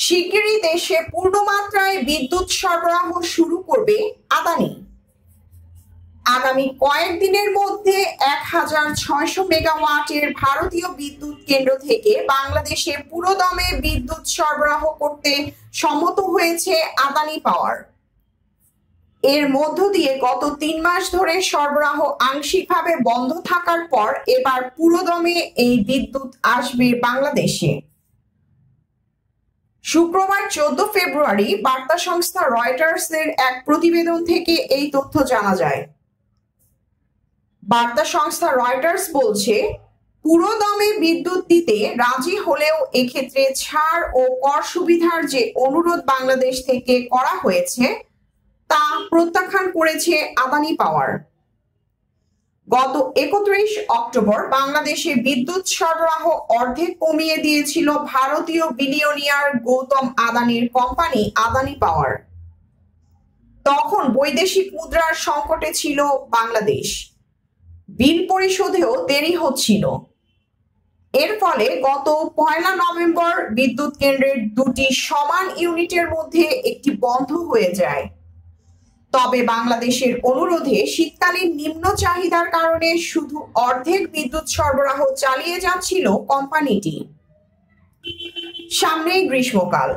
শিগগিরই দেশে পূর্ণমাত্রায় বিদ্যুৎ সরবরাহ শুরু করবে আদানি। আগামী কয়েকদিনের মধ্যে ১,৬০০ মেগাওয়াটের ভারতীয় বিদ্যুৎ কেন্দ্র থেকে বাংলাদেশে পুরোদমে বিদ্যুৎ সরবরাহ করতে সম্মত হয়েছে আদানি পাওয়ার। এর মধ্য দিয়ে গত ৩ মাস ধরে সরবরাহ আংশিকভাবে বন্ধ থাকার পর এবার পুরোদমে এই বিদ্যুৎ আসবে বাংলাদেশে। শুক্রবার ১৪ ফেব্রুয়ারি বার্তা সংস্থা রয়টার্সের এক প্রতিবেদন থেকে এই তথ্য জানা যায়। বার্তা সংস্থা রয়টার্স বলছে, পুরোদমে বিদ্যুৎ দিতে রাজি হলেও এক্ষেত্রে ছাড় ও কর সুবিধার যে অনুরোধ বাংলাদেশ থেকে করা হয়েছে তা প্রত্যাখ্যান করেছে আদানি পাওয়ার। গত ৩১ অক্টোবর বাংলাদেশে বিদ্যুৎ সরবরাহ অর্ধেক কমিয়ে দিয়েছিল ভারতীয় বিলিয়নিয়ার গৌতম আদানির কোম্পানি আদানি পাওয়ার। তখন বৈদেশিক মুদ্রার সংকটে ছিল বাংলাদেশ, বিল পরিশোধেও দেরি হচ্ছিল। এর ফলে গত ১ নভেম্বর বিদ্যুৎ কেন্দ্রের দুটি সমান ইউনিটের মধ্যে একটি বন্ধ হয়ে যায়। তবে বাংলাদেশের অনুরোধে শীতকালীন নিম্ন চাহিদার কারণে শুধু অর্ধেক বিদ্যুৎ সরবরাহ চালিয়ে যাচ্ছিল কোম্পানিটি। সামনেই গ্রীষ্মকাল।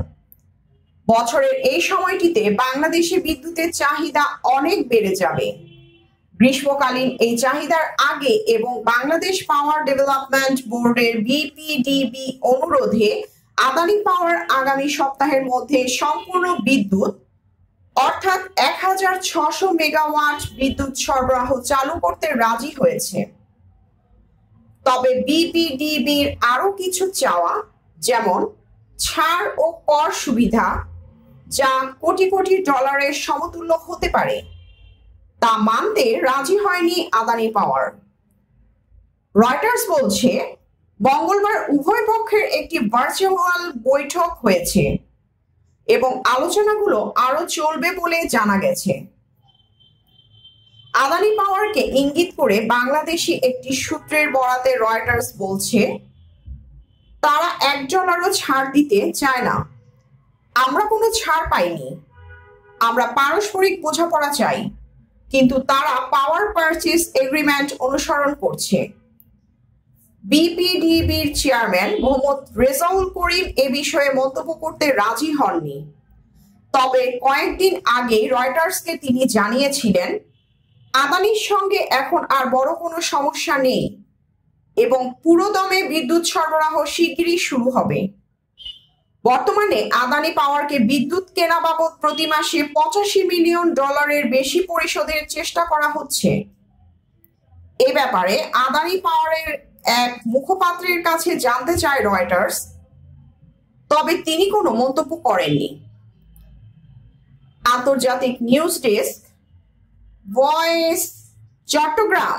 বছরের এই সময়টিতে বাংলাদেশে বিদ্যুতের চাহিদা অনেক বেড়ে যাবে। গ্রীষ্মকালীন এই চাহিদার আগে এবং বাংলাদেশ পাওয়ার ডেভেলপমেন্ট বোর্ডের বিপিডিবি অনুরোধে আদানি পাওয়ার আগামী সপ্তাহের মধ্যে সম্পূর্ণ বিদ্যুৎ অর্থাৎ ১,৬০০ মেগাওয়াট বিদ্যুৎ সরবরাহ চালু করতে রাজি হয়েছে। তবে বিপিডিবির আরো কিছু চাওয়া, যেমন ছাড় ও কর সুবিধা, যা কোটি কোটি ডলারের সমতুল্য হতে পারে, তা মানতে রাজি হয়নি আদানি পাওয়ার। রয়টার্স বলছে, মঙ্গলবার উভয় পক্ষের একটি ভার্চুয়াল বৈঠক হয়েছে এবং আলোচনাগুলো আরো চলবে বলে জানা গেছে। আদানি পাওয়ারকে ইঙ্গিত করে বাংলাদেশি একটি সূত্রের বরাতে রয়টার্স বলছে, তারা $1ও ছাড় দিতে চায় না। আমরা কোনো ছাড় পাইনি, আমরা পারস্পরিক বোঝাপড়া চাই, কিন্তু তারা পাওয়ার পারচেজ এগ্রিমেন্ট অনুসরণ করছে। বিপিডিবির চেয়ারম্যান মোহাম্মদ রেজাউল করিম এ বিষয়ে মন্তব্য করতে রাজি হননি। তবে কয়েকদিন আগে রয়টার্সকে তিনি জানিয়েছিলেন, আদানির সঙ্গে এখন আর বড় কোনো সমস্যা নেই এবং পুরোদমে বিদ্যুৎ সরবরাহ শিগগিরই শুরু হবে। বর্তমানে আদানি পাওয়ারকে বিদ্যুৎ কেনা বাবদ প্রতি মাসে $85 মিলিয়ন বেশি পরিশোধের চেষ্টা করা হচ্ছে। এ ব্যাপারে আদানি পাওয়ারের এক মুখপাত্রের কাছে জানতে চায় রয়টার্স, তবে তিনি কোনো মন্তব্য করেননি। আন্তর্জাতিক নিউজ ডেস্ক, ভয়েস, চট্টগ্রাম।